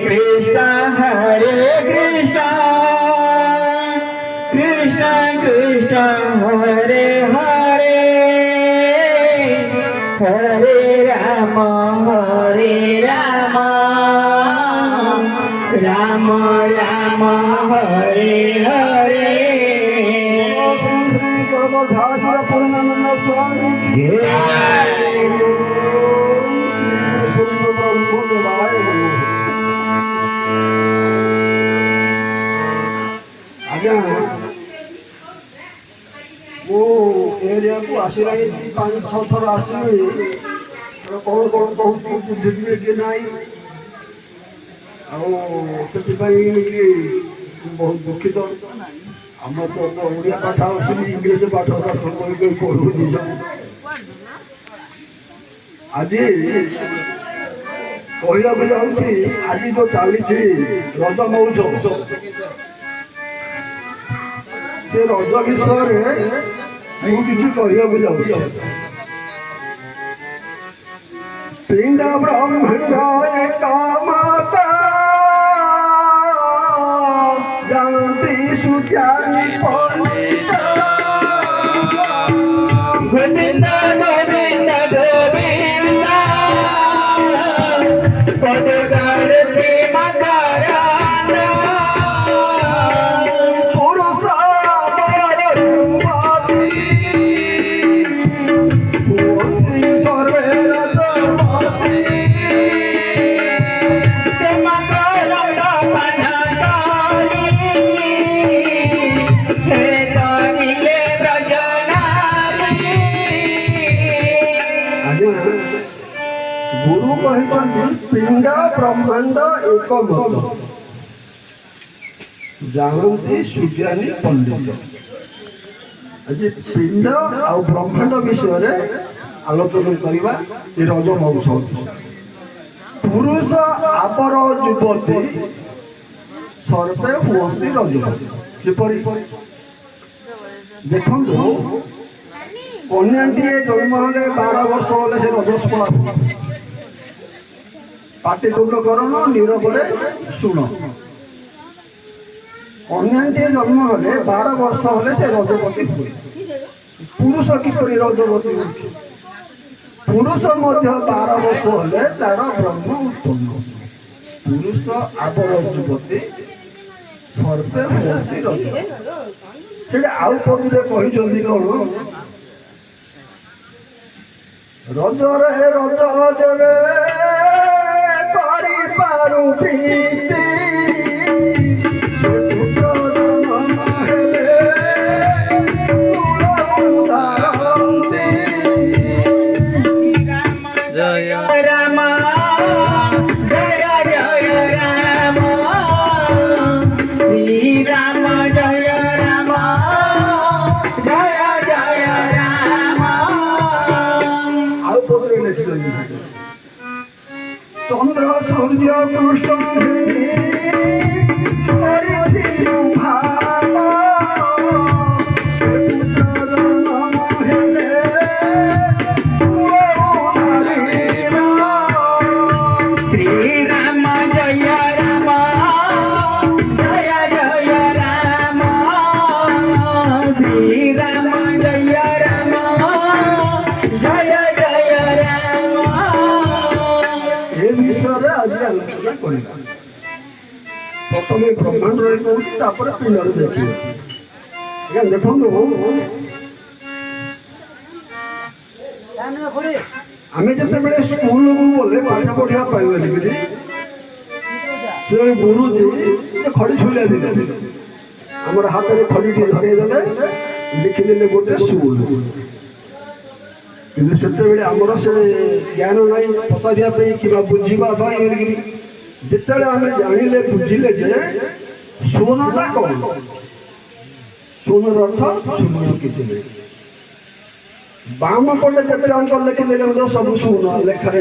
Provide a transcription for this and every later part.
Krishna Krishna Krishna Hare Hare Hare Rama Rama Rama Hare Hare Shri Prabodhadura Purnananda Swami ki ଆଜ୍ଞା ମୁଁ ଏରିଆକୁ ଆସିଲାଣି 5-6 ଥର ଆସିଲି କଣ କହୁଛି ବୁଝିଯିବେ କି ନାହିଁ ଆଉ ସେଥିପାଇଁ ବହୁତ ଦୁଃଖିତ ଆମର ତ ଓଡ଼ିଆ ପାଠ ଆସୁନି ଇଂଲିଶ ପାଠ ପଢ଼ୁଛି ଆଜି କହିବାକୁ ଯାଉଛି ଆଜି ଯୋଉ ଚାଲିଛି ରଜ ମହୋତ୍ସବ ସେ ରଜ ବିଷୟରେ ମୁଁ କିଛି କହିବାକୁ ଯାଉଛି ପିଣ୍ଡ ବ୍ରହ୍ମାଣ୍ଡ ଏକ ମାତା ଜାଣନ୍ତି ସୁଜ୍ଞାନୀ ପଣ୍ଡିତ ଗୋବିନ୍ଦ ଗୋବିନ୍ଦ ଗୋବିନ୍ଦ ପଦଗାର ଛେ ମକରାନ ପୁରୁଷ ବରବାଦୀ ହୁଅନ୍ତି ସର୍ବେ ରଜବାଦୀ ସେ ମକରନ୍ଦ ପାନକାରୀ ହେ କରିଲେ ବ୍ରଜନାରୀ ଗୁରୁ କହିଛନ୍ତି ପିଣ୍ଡ ବ୍ରହ୍ମାଣ୍ଡ ଏକ ମତ ଜାଣନ୍ତି ସୁଜ୍ଞାନୀ ପଣ୍ଡିତ ଆଜି ପିଣ୍ଡ ଆଉ ବ୍ରହ୍ମାଣ୍ଡ ବିଷୟରେ ଆଲୋଚନା କରିବା ଏ ରଜ ମହୋତ୍ସବ ପୁରୁଷ ଆପର ଯୁବତୀ ସର୍ବେ ହୁଅନ୍ତି ରଜବତୀ କିପରି ଦେଖନ୍ତୁ କନ୍ୟାଟିଏ ଜନ୍ମ ହେଲେ 12 ବର୍ଷ ହେଲେ ସେ ରଜସ୍ପଳା ପାଟିତୁଣ୍ଡ କରନ ନୀରବରେ ଶୁଣ କନ୍ୟାଟିଏ ଜନ୍ମ ହେଲେ 12 ବର୍ଷ ହେଲେ ସେ ରଜବତୀ ହୁଏ ପୁରୁଷ କିପରି ରଜବତୀ ହୁଏ ପୁରୁଷ ମଧ୍ୟ 12 ବର୍ଷ ହେଲେ ତାର ବ୍ରହ୍ମ ଉତ୍ପନ୍ନ ପୁରୁଷ ଆପର ଯୁବତୀ ସର୍ବେ ହୁଅନ୍ତି ରଜବତୀ ସେଟା ଆଉ ପଦରେ କହିଛନ୍ତି କଣ ରଜରେ ରଜ ଯେବେ କରିପାରୁ ପ୍ରୀତି ସେ ପୁତ୍ର ଜନ୍ମ ହେଲେ ମୂଳ ଉଦାହରନ୍ତି ଜୟ ରାମ ଜୟ ଜୟ ରାମ ଶ୍ରୀ ରାମ ଜୟ ରାମ ଜୟ ଜୟ ରାମ ଆଉ ପଦରେ ଲେଖିଛନ୍ତି ଚନ୍ଦ୍ର ସୂର୍ଯ୍ୟ କୃଷ୍ଣ କରିଥିଲୁ ଭାବ ସେ ପୁତ୍ର ଜନ୍ମ ହେଲେ ମୂଳ ଉଦାହରିବ ଶ୍ରୀ ରାମ ଜୟ ରାମ ଜୟ ଜୟ ରାମ ଶ୍ରୀ ରାମ ଜୟ ରାମ ଜୟ ଜୟ ରାମ ଏ ବିଷୟରେ ଆଜି ଆଲୋଚନା କରିବା ପ୍ରଥମେ ବ୍ରହ୍ମାଣ୍ଡରେ କହୁଛି ତାପରେ ପିଣ୍ଡରେ ଦେଖିବେ ଆଜ୍ଞା ଦେଖନ୍ତୁ ଆମେ ଯେତେବେଳେ ସ୍କୁଲକୁ ଗଲେ ପାଠ ପଢିବା ପାଇଁ ବୋଲିକିରି ସେ ଗୁରୁଜୀ ଖଡ଼ି ଛୁଇଲା ଦିନ ଆମର ହାତରେ ଖଡ଼ିଟିଏ ଧରେଇ ଦେଲେ ଲେଖିଦେଲେ ଗୋଟେ ସ୍କୁଲ କିନ୍ତୁ ସେତେବେଳେ ଆମର ସେ ଜ୍ଞାନ ନାହିଁ ପଚାରିବା ପାଇଁ କିମ୍ବା ବୁଝିବା ପାଇଁ ବୋଲିକିରି ଯେତେବେଳେ ଆମେ ଜାଣିଲେ ବୁଝିଲେ ଯେ ଶୂନଟା କ'ଣ ଶୂନର ଅର୍ଥ ଶୂନ୍ୟ କିଛି ନାହିଁ ବାମ ପଟେ ଯେତେ ଅଙ୍କ ଲେଖିଦେଲେ ମଧ୍ୟ ସବୁ ଶୂନ ଲେଖାରେ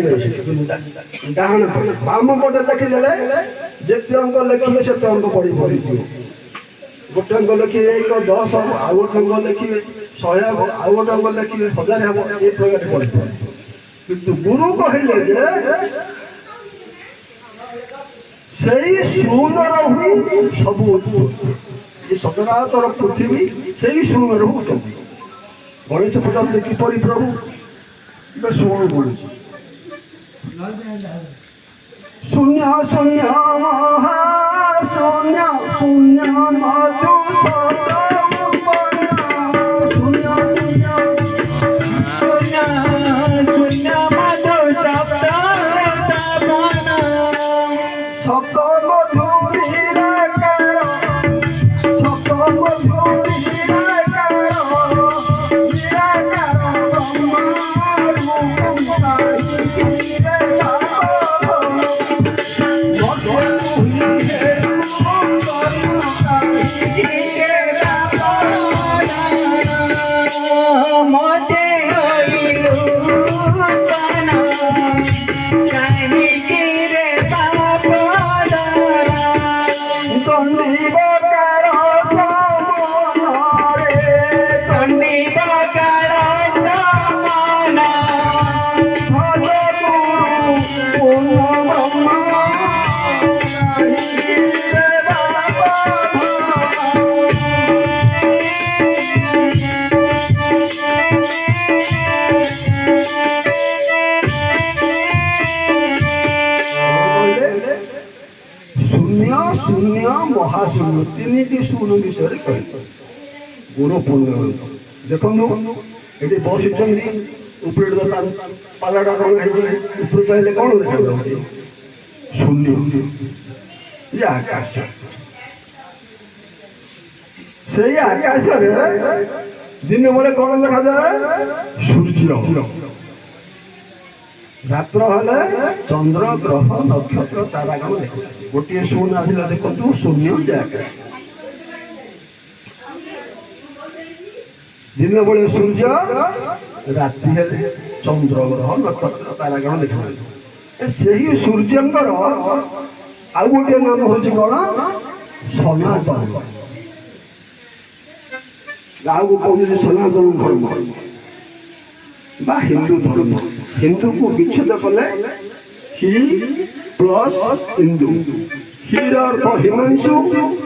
ଡାହାଣ ପଟେ ବାମ ପଟେ ଲେଖିଦେଲେ ଯେତେ ଅଙ୍କ ଲେଖିଲେ ସେତେ ଅଙ୍କ ପଡ଼ି ପଡ଼ିଯିବ ଗୋଟେ ଅଙ୍କ ଲେଖିବେ 1 10 ହବ ଆଉ ଗୋଟେ ଅଙ୍କ ଲେଖିବେ 100 ହବ ଆଉ ଗୋଟେ ଅଙ୍କ ଲେଖିବେ 1000 ହବ ଏ ପ୍ରକାର ପଡ଼ିବ କିନ୍ତୁ ଗୁରୁ କହିଲେ ଯେ ସେଇ ଶୂନର ହିଁ ସବୁ ଉତ୍ପତ୍ତି। ଏ ସଦରାତର ପୃଥିବୀ ସେଇ ଶୂନରୁ ଉଠନ୍ତି। ଗଣେଶ ପୂଜାରେ କିପରି ପ୍ରଭୁ ଏବେ ଶୂନ ଗଣେଶ ଶୂନ୍ୟ ଶୂନ୍ୟ ମହାଶୂନ୍ୟ ଶୂନ୍ୟ ମଧୁ ସତ ଶୂନ୍ୟ ଶୂନ୍ୟ ଶୂନ୍ୟ ମଧୁ ଶବ୍ଦ ଶବ୍ଦ ମଧୁରୀ ନିରାକାର ଶବ୍ଦ ମଧୁରୀ মতে হইলু কাহিনী রে বাপরা দণ্ডিবকার সমরে দণ্ডিবকার সমান ভজগুরু পূর্ণ ব্রহ্মা শূন্য শূন্য মহাশূন্য তিনিটি শূন্য বিষୟରେ କହିଲେ ଗୁରୁପୂର୍ଣ୍ଣ ଦେଖନ୍ତୁ ଏଠି ବସିଛନ୍ତି ଉପରେ ପାଲାଟା କ'ଣ ହେଇଛି ଉପରୁ କହିଲେ କ'ଣ ଦେଖାଯାଉଛି ଶୂନ୍ୟ ଏ ଆକାଶ ସେଇ ଆକାଶରେ ଦିନ ବେଳେ କ'ଣ ଦେଖାଯାଏ ସୂର୍ଯ୍ୟ ରାତ୍ର ହେଲେ ଚନ୍ଦ୍ର ଗ୍ରହ ନକ୍ଷତ୍ର ତାରାଗଣ ଦେଖାଯାଏ ଗୋଟିଏ ଶୂନ ଆସିଲା ଦେଖନ୍ତୁ ଶୂନ୍ୟ ଯେ ଆକାଶ ଦିନ ବେଳେ ସୂର୍ଯ୍ୟ ରାତି ହେଲେ ଚନ୍ଦ୍ର ଗ୍ରହ ନକ୍ଷତ୍ର ତାରାଗଣ ଦେଖାଯାଏ ସେହି ସୂର୍ଯ୍ୟଙ୍କର ଆଉ ଗୋଟିଏ ନାମ ହେଉଛି କ'ଣ ସନାତନ ଆଉ କହୁଛନ୍ତି ସନାତନ ଧର୍ମ ବା ହିନ୍ଦୁ ଧର୍ମ ହିନ୍ଦୁକୁ ବିଚ୍ଛେଦ କଲେ ହି ପ୍ଲସ୍ ଇନ୍ଦୁ ହିର ଅର୍ଥ ହିମାଂଶୁ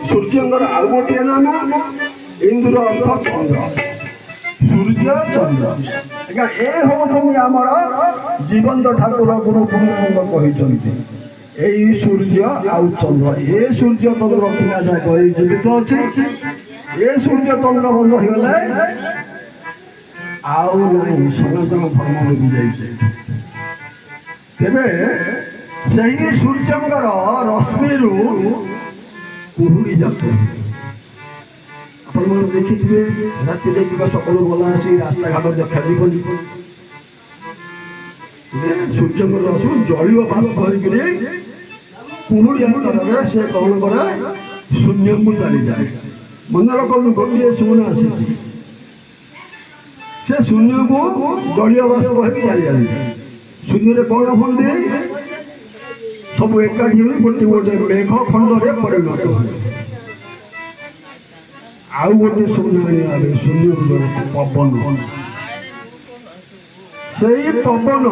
ସୂର୍ଯ୍ୟଙ୍କର ଆଉ ଗୋଟିଏ ନାମ ଇନ୍ଦୁର ଅର୍ଥ ଚନ୍ଦ୍ର ସୂର୍ଯ୍ୟ ଚନ୍ଦ୍ର ଆଜ୍ଞା ଏ ହେଉଛନ୍ତି ଆମର ଜୀବନ୍ତ ଠାକୁର ଗୁରୁ ପୂର୍ଣ୍ଣାନନ୍ଦ କହିଛନ୍ତି ଏଇ ସୂର୍ଯ୍ୟ ଆଉ ଚନ୍ଦ୍ର ଏ ସୂର୍ଯ୍ୟ ଚନ୍ଦ୍ର ଥିଲା ଯାକ ଏଇ ଜୀବିତ ଅଛି ଏ ସୂର୍ଯ୍ୟ ଚନ୍ଦ୍ର ବନ୍ଦ ହେଇଗଲେ ଆଉ ନାହିଁ ସନାତନ ଧର୍ମ ବୁଝି ଯାଇଛି ତେବେ ସେହି ସୂର୍ଯ୍ୟଙ୍କର ରଶ୍ମିରୁ କୁହୁଡ଼ି ଯାକ ଆପଣମାନେ ଦେଖିଥିବେ ରାତିରେ ଯିବା ସକାଳୁ ଗଲା ଆସି ରାସ୍ତାଘାଟ ଦେଖାଯିବନି ସୂର୍ଯ୍ୟଙ୍କର ରଶ୍ମି ଜଳୀୟ ବାଷ୍ପ କରିକିରି କୁହୁଡ଼ି ଆକାରରେ ସେ କ'ଣ କରେ ଶୂନ୍ୟକୁ ଚାଲିଯାଏ ମନେ ରଖନ୍ତୁ ଗୋଟିଏ ଶୂନ ଆସିଛି ସେ ଶୂନ୍ୟକୁ ଜଳୀୟ ବାଷ୍ପ ହେଇକି ଚାଲିଯାଏ ଶୂନ୍ୟରେ କ'ଣ ହୁଅନ୍ତି ସବୁ ଏକାଠି ହୋଇ ଗୋଟିଏ ଗୋଟେ ମେଘ ଖଣ୍ଡରେ ପରିଣତ ହୁଏ ଆଉ ଗୋଟେ ଶୂନ୍ୟ ଶୂନ୍ୟକୁ ଜଣେ ପବନ ସେଇ ପବନ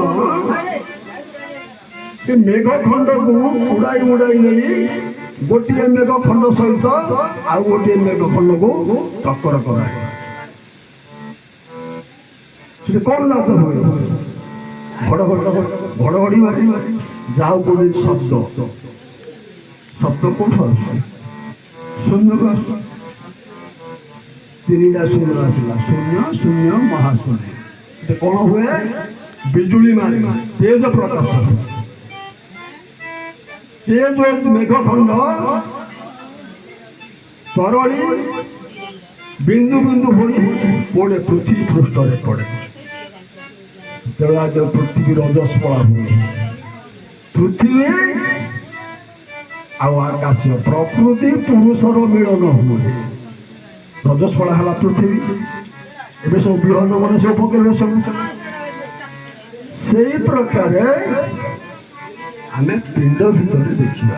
ଏ ମେଘ ଖଣ୍ଡକୁ ଉଡ଼ାଇ ଉଡ଼ାଇ ନେଇ ଗୋଟିଏ ମେଘ ଖଣ୍ଡ ସହିତ ଆଉ ଗୋଟିଏ ମେଘ ଖଣ୍ଡକୁ ଟକ୍କର କରାଏ ସେଠି କ'ଣ ଲାଭ ହୁଏ ଘଡ଼ଘଡ଼ି ମାରି ଯାହା ଗୋଟେ ଶବ୍ଦ କୋଉଠୁ ଆସୁଛି ଶୂନ୍ୟକୁ ଆସୁଛି ତିନିଟା ଶୂନ୍ୟ ଆସିଲା ଶୂନ୍ୟ ଶୂନ୍ୟ ମହାଶୂନ୍ୟ ଏଠି କ'ଣ ହୁଏ ବିଜୁଳି ମାରେ ତେଜ ପ୍ରକାଶ ସେ ଯୋଉ ମେଘ ଖଣ୍ଡ ତରଳି ବିନ୍ଦୁ ବିନ୍ଦୁ ହୋଇ ପଡ଼େ ପୃଥିବୀ ପୃଷ୍ଠରେ ପଡ଼େ ତେଣୁ ପୃଥିବୀ ରଜସ୍ପଳା ହୁଏ ପୃଥିବୀ ଆଉ ଆକାଶ ପ୍ରକୃତି ପୁରୁଷର ମିଳନ ହୁଏ ରଜସ୍ପଳା ହେଲା ପୃଥିବୀ ଏବେ ସବୁ ବିହନ ମାନେ ସବୁ ପକେଇବେ ସବୁ ସେଇ ପ୍ରକାରେ ଆମେ ପିଣ୍ଡ ଭିତରେ ଦେଖିବା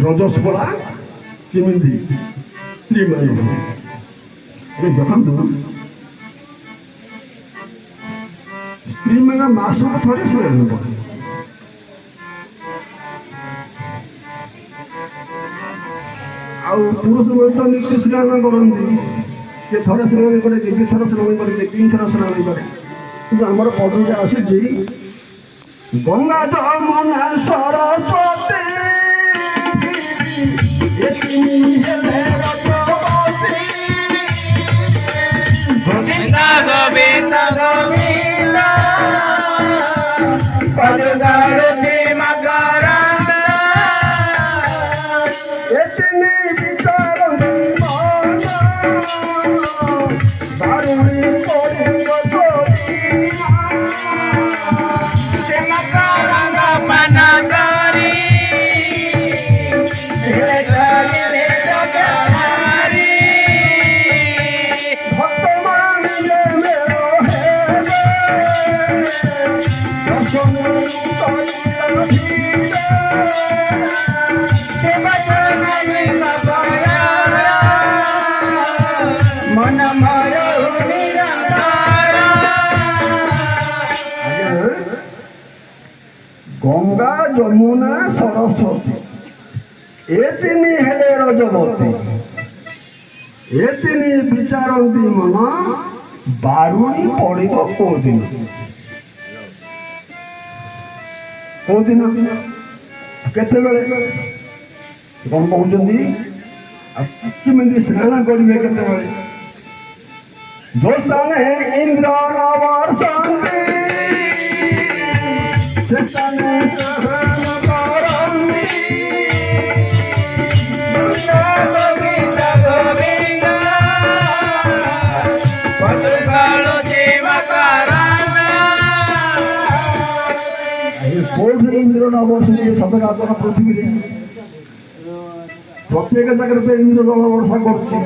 ରଜସ୍ପଳା କେମିତି ସ୍ତ୍ରୀମାନେ ଦେଖନ୍ତୁ ସ୍ତ୍ରୀମାନେ ମାସକୁ ଥରେ ସ୍ନାନ କରନ୍ତି ଆଉ ପୁରୁଷମାନେ ତ ନିତ୍ୟ ସ୍ନାନ କରନ୍ତି, କିଏ ଥରେ ସ୍ନାନ କରେ, କିଏ ଦୁଇ ଥର ସ୍ନାନ କରେ, କିଏ 3 ଥର ସ୍ନାନ କରେ। କିନ୍ତୁ ଆମର ପଦରେ ଆସୁଛି ଗଙ୍ଗା ଯମୁନା ସରସ୍ୱତୀ ଏ ତିନି ହେଲେ ରଜବତୀ। ଗୋବିନ୍ଦ ଗୋବିନ୍ଦ ଗୋବିନ୍ଦ ପଦଗାଳୁଛି ମକରାନ୍ଦ। ଏ ତିନି ବିଚାରନ୍ତି ମନ ବାରୁଣୀ ପଡ଼ିବ ଗୋବିନ୍ଦ। ସେ ମକରାନ୍ଦ ପାନ କରି ଧୀରେ ଧୀରେ ଜଗହାରି। ଭକ୍ତମାନେ ମେଳ ହେବେ ଦର୍ଶନ କରିବା ଭିଡ଼। ସେ ମକରାନ୍ଦ ସବର ମନମୟ ନିରନ୍ତର। ଗଙ୍ଗା ଯମୁନା ସରସ୍ୱତୀ ଏ ତିନି ହେଲେ ରଜବତୀ। ଏ ତିନି ବିଚାରନ୍ତି ମନ ବାରୁଣୀ ପଡ଼ିବ କୋଉଦିନ? କୋଉଦିନ କେତେବେଳେ କଣ କହୁଛନ୍ତି? ଆଉ କେମିତି ସ୍ନାନ କରିବେ କେତେବେଳେ? ଦୋସ୍ତାନେ ଇନ୍ଦ୍ର ନବର୍ଷନ୍ତି ସେସ୍ଥାନେ ସ୍ନାନ କରନ୍ତି। ଗୋବିନ୍ଦ ଗୋବିନ୍ଦ ପଦଗାଳୁଛି ମକରାନ୍ଦ। କୋଉଠି ଇନ୍ଦ୍ର ନବର୍ଷନ୍ତି ସତରାତନ ପୃଥିବୀରେ? ପ୍ରତ୍ୟେକ ଜାଗାରେ ତ ଇନ୍ଦ୍ର ଜଳ ବର୍ଷା କରୁଛି।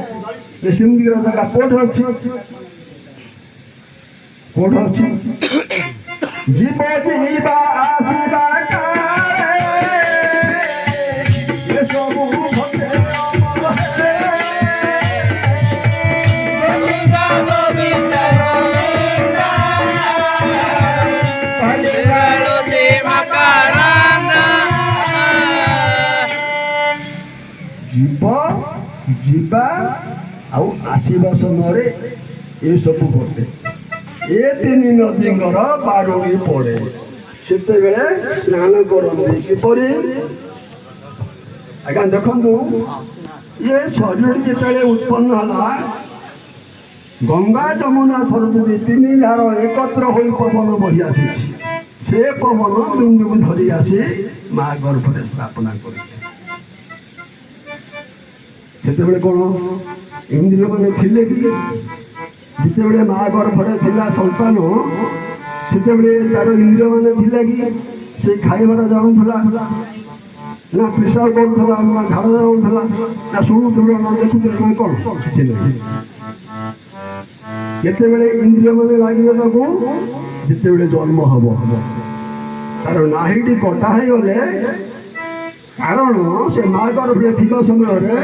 ସେମିତିର ଜାଗା କୋଉଠି ଅଛି? କୋଉଠି ଅଛି? ଯିବ ଯିବା ଆସିବା କାଳେ ଏସବୁ ଭକ୍ତେ ଅମର ହେଲେ। ଗୋବିନ୍ଦ ଗୋବିନ୍ଦ ଗୋବିନ୍ଦ ପଦଗାଳୁଛି ମକରାନ୍ଦ। ଯିବ ଯିବା ଆଉ ଆସିବା ସମୟରେ ଏସବୁ ଘଟେ। ଏ ତିନି ନଦୀଙ୍କର ବାରୁଣୀ ପଡ଼େ। ସେତେବେଳେ ସ୍ନାନ କରନ୍ତି କିପରି? ଆଜ୍ଞା ଦେଖନ୍ତୁ, ଇଏ ଶରୀରଟି ଯେତେବେଳେ ଉତ୍ପନ୍ନ ହେଲା, ଗଙ୍ଗା ଯମୁନା ସରସ୍ୱତୀ ତିନି ଧାର ଏକତ୍ର ହୋଇ ପବନ ବହି ଆସିଛି। ସେ ପବନ ବିନ୍ଦୁକୁ ଧରି ଆସି ମା ଗର୍ଭରେ ସ୍ଥାପନା କରିଛି। ସେତେବେଳେ କ'ଣ ଇନ୍ଦ୍ରିୟମାନେ ଥିଲେ କି? ଯେତେବେଳେ ମା ଗର୍ଭରେ ଥିଲା ସନ୍ତାନ, ସେତେବେଳେ ତାର ଇନ୍ଦ୍ରିୟମାନେ ଥିଲା କି? ସେ ଖାଇବାର ଜାଣୁଥିଲା ନା ପିସାବ କରୁଥିଲା, ନା ଝାଡ଼ା ଯାଉଥିଲା, ନା ଶୁଣୁଥିଲା, ନା ଦେଖୁଥିଲା, ନା କ'ଣ? କିଛି ନାହିଁ। କେତେବେଳେ ଇନ୍ଦ୍ରିୟମାନେ ଲାଗିବେ ତାକୁ? ଯେତେବେଳେ ଜନ୍ମ ହବ। ତାର ନାହିଟି କଟା ହେଇଗଲେ, କାରଣ ସେ ମା ଗର୍ଭରେ ଥିବା ସମୟରେ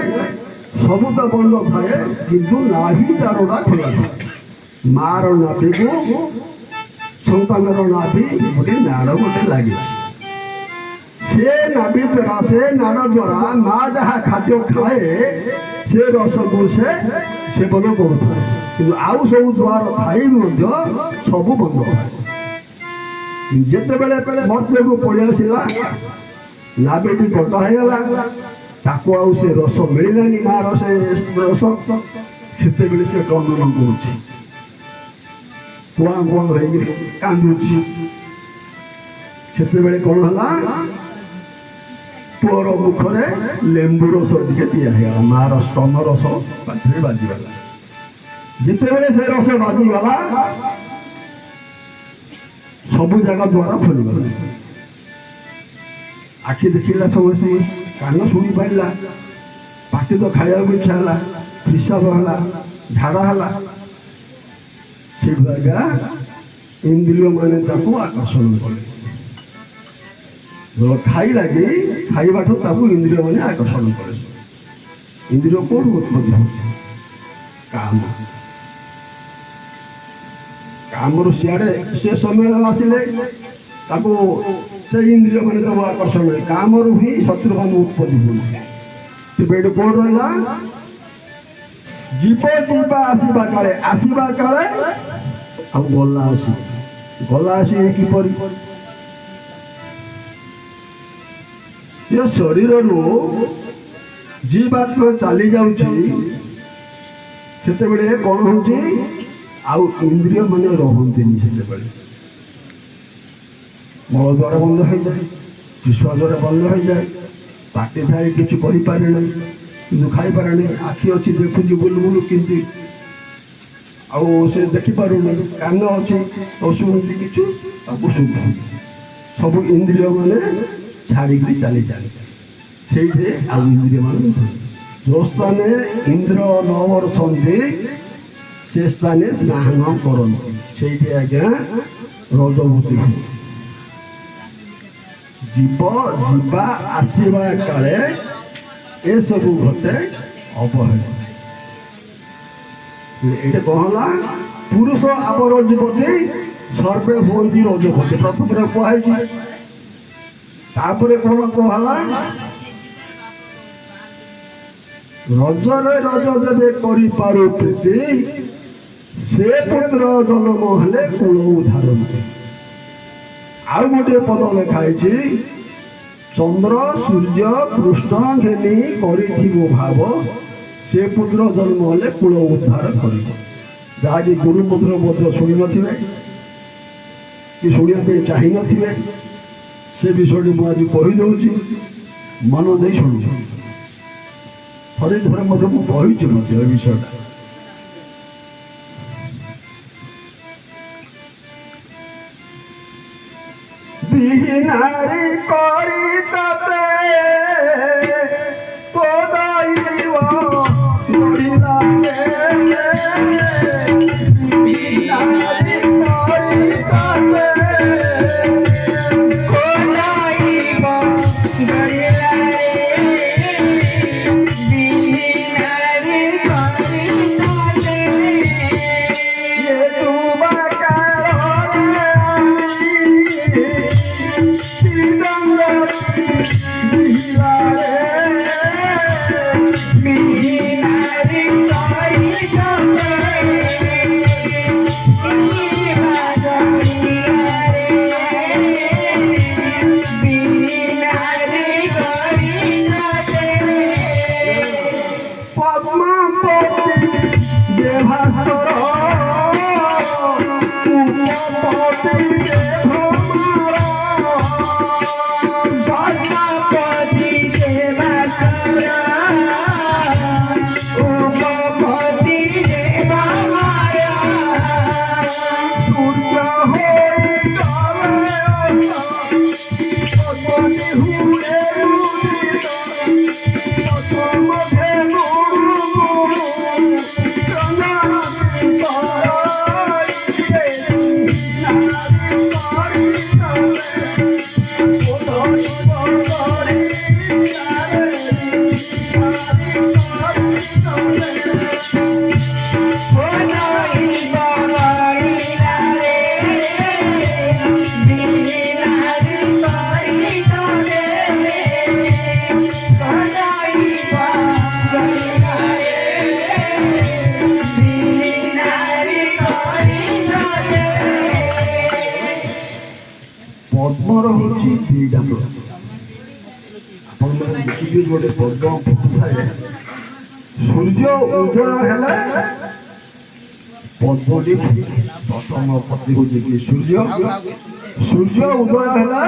ସବୁ ତ ବନ୍ଦ ଥାଏ, କିନ୍ତୁ ନାଭି ତାରଟା ଖୋଲା ଥାଏ। ମାର ନାଭିକୁ ସନ୍ତାନର ନାଭି ଗୋଟେ ନାଡ଼ ଗୋଟେ ଲାଗିଛି। ସେ ନାଭି ଦ୍ୱାରା, ସେ ନାଡ଼ ଦ୍ୱାରା ମା ଯାହା ଖାଦ୍ୟ ଖାଏ ସେ ରସକୁ ସେ ସେବନ କରୁଥାଏ। କିନ୍ତୁ ଆଉ ସବୁ ଦ୍ୱାର ଥାଇ ମଧ୍ୟ ସବୁ ବନ୍ଦ ଥାଏ। ଯେତେବେଳେ ମର୍ତ୍ତ୍ୟକୁ ପଳେଇ ଆସିଲା, ନାଭିଟି କଟା ହେଇଗଲା, ତାକୁ ଆଉ ସେ ରସ ମିଳିଲାନି, ମାର ସେ ରସ। ସେତେବେଳେ ସେ କ୍ରନ୍ଦନ କରୁଛି, କୁଆଁ କୁଆଁ ହେଇକି କାନ୍ଦୁଛି। ସେତେବେଳେ କ'ଣ ହେଲା? ପୁଅର ମୁଖରେ ଲେମ୍ବୁ ରସ ଟିକେ ଦିଆ ହେଇଗଲା। ମାର ସ୍ତନ ରସ ପାଟିରେ ବାଜିଗଲା। ଯେତେବେଳେ ସେ ରସ ବାଜିଗଲା, ସବୁ ଜାଗା ଦ୍ୱାର ଖୋଲିଗଲା। ଆଖି ଦେଖିଲା ସମସ୍ତେ, କାନ ଶୁଣି ପାରିଲା, ପାଟି ତ ଖାଇବାକୁ ଇଚ୍ଛା ହେଲା, ପିସାବ ହେଲା, ଝାଡ଼ା ହେଲା। ସେଠୁ ଆଜ୍ଞା ଇନ୍ଦ୍ରିୟମାନେ ତାକୁ ଆକର୍ଷଣ କଲେ। ଖାଇଲା କି ଖାଇବାଠୁ ତାକୁ ଇନ୍ଦ୍ରିୟମାନେ ଆକର୍ଷଣ କଲେ। ଇନ୍ଦ୍ରିୟ କୋଉଠୁ ଉତ୍ପତ୍ତି ହେଉଛି? କାମ। କାମରୁ ସିଆଡ଼େ ସେ ସମୟ ଆସିଲେ ତାକୁ ସେ ଇନ୍ଦ୍ରିୟମାନେ ତାକୁ ଆକର୍ଷଣ ହୁଏ। କାମରୁ ହିଁ ଶତ୍ରୁମାନେ ଉତ୍ପତ୍ତି ହୁଏ। ତେବେ ଏଠି କୋଣ ରହିଲା ଯିବ ଯିବା ଆସିବା କାଳେ ଆଉ ଗଲା ଆସି କିପରି ଏ ଶରୀରରୁ ଜୀବାତ୍ମା ଚାଲି ଯାଉଛି ସେତେବେଳେ କଣ ହଉଛି ଆଉ ଇନ୍ଦ୍ରିୟ ମାନେ ରହନ୍ତିନି ସେତେବେଳେ ମଳଦ୍ୱାର ବନ୍ଦ ହେଇଯାଏ ବିଶ୍ୱାସରେ ବନ୍ଦ ହେଇଯାଏ ପାଟି ଥାଏ କିଛି କହିପାରେ ନାହିଁ କିନ୍ତୁ ଖାଇପାରେ ନାହିଁ ଆଖି ଅଛି ଦେଖୁଛି ବୁଲୁ କିନ୍ତୁ ଆଉ ସେ ଦେଖିପାରୁନି କାନ ଅଛି ଆଉ ଶୁଣୁଛି କିଛି ସବୁ ଶୁଭୁନି ସବୁ ଇନ୍ଦ୍ରିୟ ମାନେ ଛାଡ଼ିକି ଚାଲି ସେଇଠି ଆଉ ଇନ୍ଦ୍ରିୟ ମାନେ ଯେଉଁ ସ୍ଥାନେ ଇନ୍ଦ୍ର ନ ବସନ୍ତି ସେ ସ୍ଥାନେ ସ୍ନାନ କରନ୍ତି ସେଇଠି ଆଜ୍ଞା ରଜଭୂତି ଯିବା ଆସିବା କାଳେ ଏସବୁ ଘଟେ ଅବହେଳା ଏଇଟା କଣ ହେଲା ପୁରୁଷ ଆମର ଯୁବତୀ ସର୍ବେ ହୁଅନ୍ତି ରଜପତି ପ୍ରଥମରେ କୁହାଯାଇଛି ତାପରେ କଣ କୁହାହେଲା ରଜରେ ରଜ ଯେବେ କରିପାରୁ ପ୍ରୀତି ସେ ପୁତ୍ର ଜନ୍ମ ହେଲେ କୂଳ ଉଦ୍ଧାରନ୍ତି ଆଉ ଗୋଟିଏ ପଦ ଲେଖା ହେଇଛି ଚନ୍ଦ୍ର ସୂର୍ଯ୍ୟ କୃଷ୍ଣ ଘେନି କରିଥିବ ଭାବ ସେ ପୁତ୍ର ଜନ୍ମ ହେଲେ କୂଳ ଉଦ୍ଧାର କରିବ ଯାହାକି ଗୁରୁପୁତ୍ର ମଧ୍ୟ ଶୁଣିନଥିବେ କି ଶୁଣିବା ପାଇଁ ଚାହିଁନଥିବେ ସେ ବିଷୟଟି ମୁଁ ଆଜି କହିଦେଉଛି ମନ ଦେଇ ଶୁଣୁଛୁ ଥରେ ମଧ୍ୟ ମୁଁ କହିଛି ମଧ୍ୟ ଏ ବିଷୟଟା ବିହୀନାରୀ କରି ତତେ ପଦାଇବ ନଡ଼ିଲା ବିହୀନାରୀ କରି ତତେ ପଦାଇବ ନଡ଼ିଲା ବିହୀନାରୀ କରି ତତେ ଏ ତୁବା କାଳରେ ପଦ୍ମର ହେଉଛି ଦୁଇଟା ଆପଣମାନେ ଦେଖିବେ ଗୋଟେ ପଦ୍ମ ଫୁଟୁଥାଏ ସୂର୍ଯ୍ୟ ଉଦୟ ହେଲେ ପଦ୍ମଟି ପ୍ରଥମ ପତି ହେଉଛି କି ସୂର୍ଯ୍ୟ ଉଦୟ ହେଲେ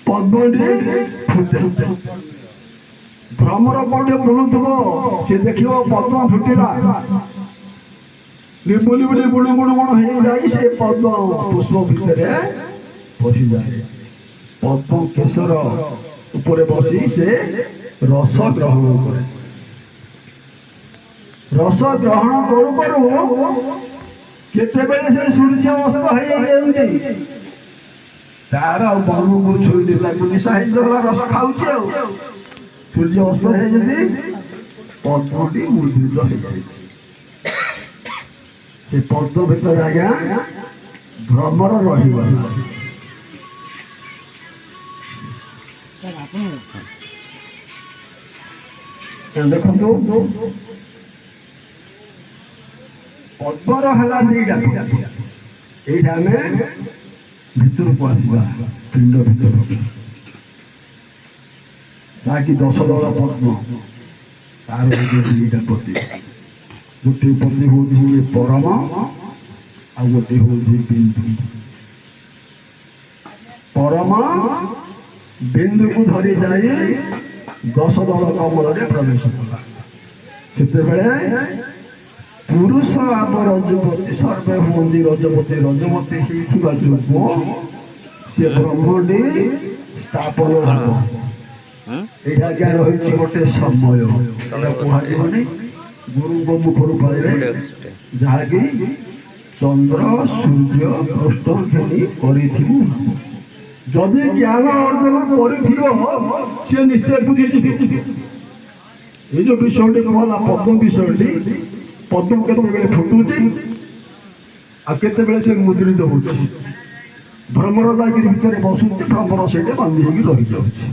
ପଦ୍ମଟି ଫୁଟେ ଭ୍ରମର କୋଉଠି ବୁଲୁଥିବ ସେ ଦେଖିବ ପଦ୍ମ ଫୁଟିଲା ବୁଲି ବୁଲି ଗୁଣୁ ଗୁଣୁ ଗୁଣୁ ହେଇଯାଇ ସେ ପଦ୍ମ ପୁଷ୍ପ ଭିତରେ ପଶିଯାଏ ପଦ୍ମ କେଶର ଉପରେ ବସି ସେ ରସ ଗ୍ରହଣ କରେ ରସ ଗ୍ରହଣ କରୁ କରୁ କେତେବେଳେ ସେ ସୂର୍ଯ୍ୟ ଅସ୍ତ ହେଇଯାନ୍ତି ତାର ଆଉ ମନକୁ ଛୁଇଁଲେ ତାକୁ ନିଶା ହେଇଗଲା ରସ ଖାଉଛି ଆଉ ସୂର୍ଯ୍ୟ ଅସ୍ତ ହେଇଛନ୍ତି ପଦ୍ମଟି ମୁଦ୍ରିତ ହେଇଯାଇଛି ସେ ପଦ୍ମ ଭିତରେ ଆଜ୍ଞା ଭ୍ରମର ରହିଗଲା ଦେଖନ୍ତୁ ପଦ୍ମର ହେଲା ଦିଟା ଏଇଟା ଆମେ ଭିତରକୁ ଆସିବା ପିଣ୍ଡ ଭିତରକୁ ଯାହାକି 10 ଦଳ ପଦ୍ମ ତାର ଦିଟା ପତି ଗୋଟିଏ ପତି ହଉଛି ପରମ ଆଉ ଗୋଟିଏ ହଉଛି ବିନ୍ଦୁ ପରମ ବିନ୍ଦୁକୁ ଧରି ଯାଇ 10 ଦଳ କମଳରେ ପ୍ରବେଶ କଲା ସେତେବେଳେ ପୁରୁଷ ଆମ ରଜପତି ସର୍ବେ ହୁଅନ୍ତି ରଜପତି ରଜପତି ହେଇଥିବା ଯୋଗୁଁ ସେ ବ୍ରହ୍ମଟି ସ୍ଥାପନ ହେବ ଏଇଟା ଆଜ୍ଞା ରହିଛି ଗୋଟେ ସମୟ ଏଇଟା କୁହାଯିବନି ଗୁରୁଙ୍କ ମୁଖରୁ ପାଇବେ ଯାହାକି ଚନ୍ଦ୍ର ସୂର୍ଯ୍ୟ କୃଷ୍ଣ ଘେନି କରିଥିବୁ ଯଦି ଜ୍ଞାନ ଅର୍ଜନ କରିଥିବ ସେ ନିଶ୍ଚୟ ବୁଝିଯିବ ଏଇ ଯୋଉ ବିଷୟଟି କହିଲା ପଦ୍ମ ବିଷୟଟି ପଦ୍ମ କେତେବେଳେ ଫୁଟୁଛି ଆଉ କେତେବେଳେ ସେ ମୁଦ୍ରିତ ହଉଛି ଭ୍ରମର ଯାଇକିରି ଭିତରେ ବସୁଛି ଭ୍ରମର ସେଇଟା ବାନ୍ଧି ହେଇକି ରହିଯାଉଛି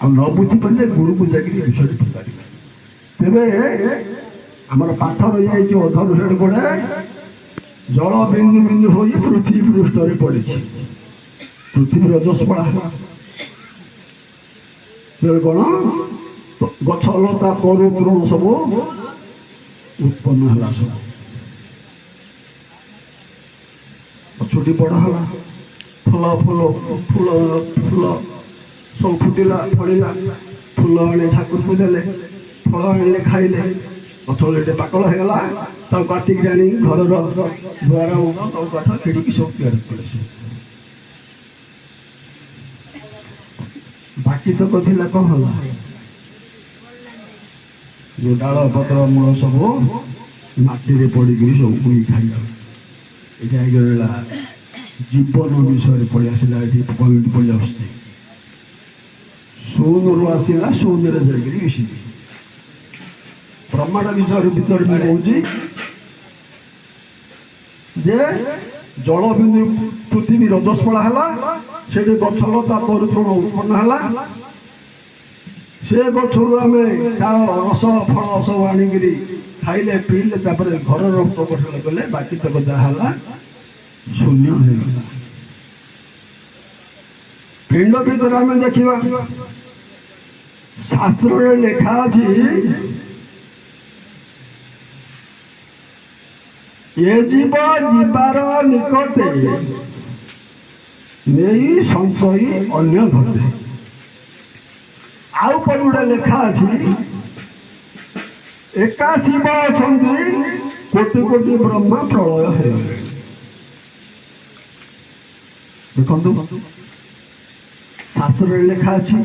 ଆଉ ନ ବୁଝିପାରିଲେ ଗୁରୁକୁ ଯାଇକିରି ଏ ବିଷୟଟି ପଚାରିବେ ତେବେ ଆମର ପାଠ ରହିଯାଇଛି ଅଧରୁ ସେଠି ପଡ଼େ ଜଳ ବିନ୍ଦୁ ବିନ୍ଦୁ ହୋଇ ପୃଥିବୀ ପୃଷ୍ଠରେ ପଡ଼ିଛି ପୃଥିବୀ ରଜସ୍ପଳା ସେ କ'ଣ ଗଛ ଲତା ତରୁ ତୃଣ ସବୁ ଉତ୍ପନ୍ନ ହେଲା ସବୁ ଗଛଟି ବଡ଼ ହେଲା ଫୁଲ ଫୁଲ ଫୁଲ ଫୁଲ ସବୁ ଫୁଟିଲା ଫଳିଲା ଫୁଲ ଆଣି ଠାକୁରକୁ ଦେଲେ ଫଳ ଆଣିଲେ ଖାଇଲେ ଗଛ ଗୋଟେ ପାକଳ ହେଇଗଲା ତାକୁ କାଟିକି ଆଣି ଘରର ଦୁଆର ତାକୁ କାଠ ଖିଡ଼ିକି ସବୁ ତିଆରି କଲେ ବାକି ତକ ଥିଲା କ'ଣ ହେଲା ଯୋଉ ଡାଳ ପତ୍ର ମୂଳ ସବୁ ମାଟିରେ ପଡ଼ିକିରି ସବୁ ପୁଣି ଖାଇଲା ଏଇଟା ହେଇଗଲା ଜୀବନ ବିଷୟରେ ପଳେଇ ଆସିଲା ଏଠି ପଏଣ୍ଟ ପଳେଇ ଆସୁଛି ଶୂନରୁ ଆସିଲା ଶୂନରେ ଯାଇକିରି ମିଶିଲି ବ୍ରହ୍ମାଣ୍ଡ ବିଷୟରେ ଭିତରେ ବି କହୁଛି ଯେ ଜଳ ବିନ୍ଦୁ ପୃଥିବୀ ରଜସ୍ପଳା ହେଲା ସେଠି ଗଛ ଲତା ତରୁତୃଣ ଉତ୍ପନ୍ନ ହେଲା ସେ ଗଛରୁ ଆମେ ତାର ରସ ଫଳ ସବୁ ଆଣିକିରି ଖାଇଲେ ପିଇଲେ ତାପରେ ଘରର ଉପକଠନ କଲେ ବାକି ତକ ଯାହା ହେଲା ଶୂନ୍ୟ ହେଇଗଲା ପିଣ୍ଡ ଭିତରେ ଆମେ ଦେଖିବା ଶାସ୍ତ୍ରରେ ଲେଖା ଅଛି ଏ ଜୀବ ଯିବାର ନିକଟେ ନେଇ ସଞ୍ଚୟୀ ଅନ୍ୟ ଘଟେ ଆଉ ପରେ ଗୋଟେ ଲେଖା ଅଛି ଏକା ଶିବ ଅଛନ୍ତି କୋଟି କୋଟି ବ୍ରହ୍ମା ପ୍ରଳୟ ହେଇଗଲେ ଦେଖନ୍ତୁ ଶାସ୍ତ୍ରରେ ଲେଖା ଅଛି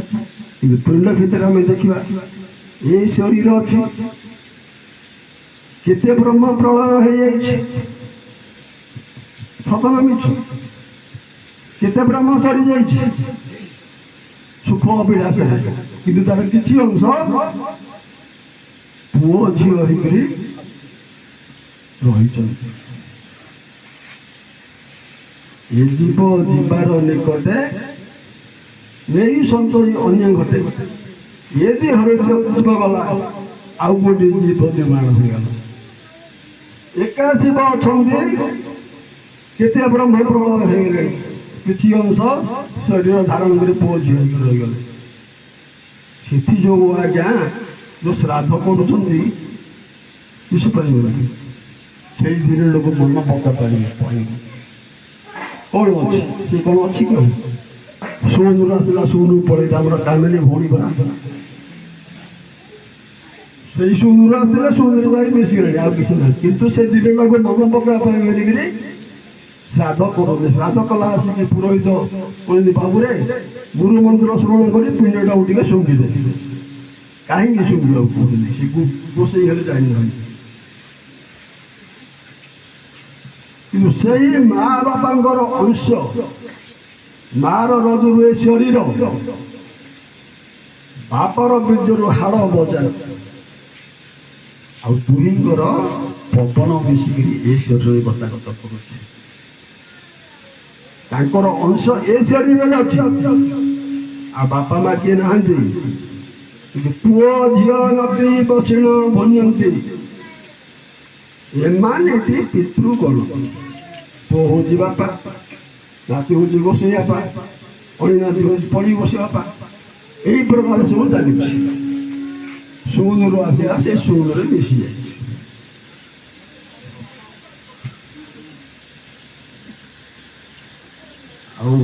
କିନ୍ତୁ ପିଣ୍ଡ ଭିତରେ ଆମେ ଦେଖିବା ଏ ଶରୀର ଅଛି କେତେ ବ୍ରହ୍ମ ପ୍ରଳୟ ହେଇଯାଇଛି ସତ ନା ମିଛ କେତେ ବ୍ରହ୍ମ ସରିଯାଇଛି ସୁଖ ଅଭିଳାଷରେ କିନ୍ତୁ ତାର କିଛି ଅଂଶ ପୁଅ ଝିଅ ହେଇକରି ରହିଛନ୍ତି ଏ ଜୀବ ଯିବାର ନିକଟେ ନେଇ ସଞ୍ଚୟୀ ଅନ୍ୟ ଘଟେ ଏଦି ହରିତ ଜୀବ ଗଲା ଆଉ ଗୋଟିଏ ଜୀବ ନିର୍ମାଣ ହୋଇଗଲା ଏକା ଶିବ ଅଛନ୍ତି କେତେ ବ୍ରହ୍ମ ପ୍ରଳୟ ହେଇଗଲେଣି କିଛି ଅଂଶ ଶରୀର ଧାରଣ କରି ପୁଅ ଝିଅ ହେଇକି ରହିଗଲେ ସେଥିଯୋଗୁଁ ଆଜ୍ଞା ଯୋଉ ଶ୍ରାଦ୍ଧ କରୁଛନ୍ତି ବୁଝିପାରିବେ ସେଇ ଦିନ ଲୋକ ମନ ପକା ପାରିବେ କ'ଣ ଅଛି ସେ କ'ଣ ଅଛି କି ଶୂନରୁ ଆସିଲା ଶୂନରୁ ପଳେଇଲା ଆମର କାମିନୀ ଭଉଣୀ ବନା ସେଇ ଶୂନରୁ ଆସିଲା ଶୂନରୁ ଯାଇ ମିଶିଗଲେଣି ଆଉ କିଛି ନାହିଁ କିନ୍ତୁ ସେ ଦିନ ଲୋକ ମନ ପକା ପାରିବେ ବୋଲିକିରି ଶ୍ରାଦ୍ଧ କରନ୍ତି ଶ୍ରାଦ୍ଧ କଲା ଆସିକି ପୁରୋହିତ କହନ୍ତି ବାବୁରେ ଗୁରୁ ମନ୍ତ୍ର ଶ୍ରବଣ କରି ପିଣ୍ଡଟାକୁ ଟିକେ ଶୁଙ୍ଘିଦେଲି କାହିଁକି ଶୁଙ୍ଘିବାକୁ କହୁଥିଲି ସେ ରୋଷେଇ ହେଲେ ଜାଣିନାହାନ୍ତି କିନ୍ତୁ ସେଇ ମା ବାପାଙ୍କର ଅଂଶ ମାର ରଜରୁ ଏ ଶରୀର ବାପର ବୀର୍ଯ୍ୟରୁ ହାଡ଼ ବଜା ଆଉ ଦୁହିଁଙ୍କର ପବନ ମିଶିକିରି ଏ ଶରୀରରେ ଗତାଗତ କରୁଛି ତାଙ୍କର ଅଂଶ ଏ ଶରୀରରେ ଅଛି ଆଉ ବାପା ମା କିଏ ନାହାନ୍ତି ପୁଅ ଝିଅ ନଦୀ ବସିଣ ବନ୍ୟନ୍ତି ଏମାନେ ଏଠି ପିତୃଗଣ ପୁଅ ହଉଛି ବାପା ନାତି ହଉଛି ବସେଇ ବାପା ଅଣିନାତି ହଉଛି ପଡ଼ି ବସେଇ ବାପା এই ପ୍ରକାର ସବୁ ଚାଲିଛି ଶୂନରୁ ଆସିଲା ସେ ଶୂନରେ ମିଶି ଯାଇଛି ଆଉ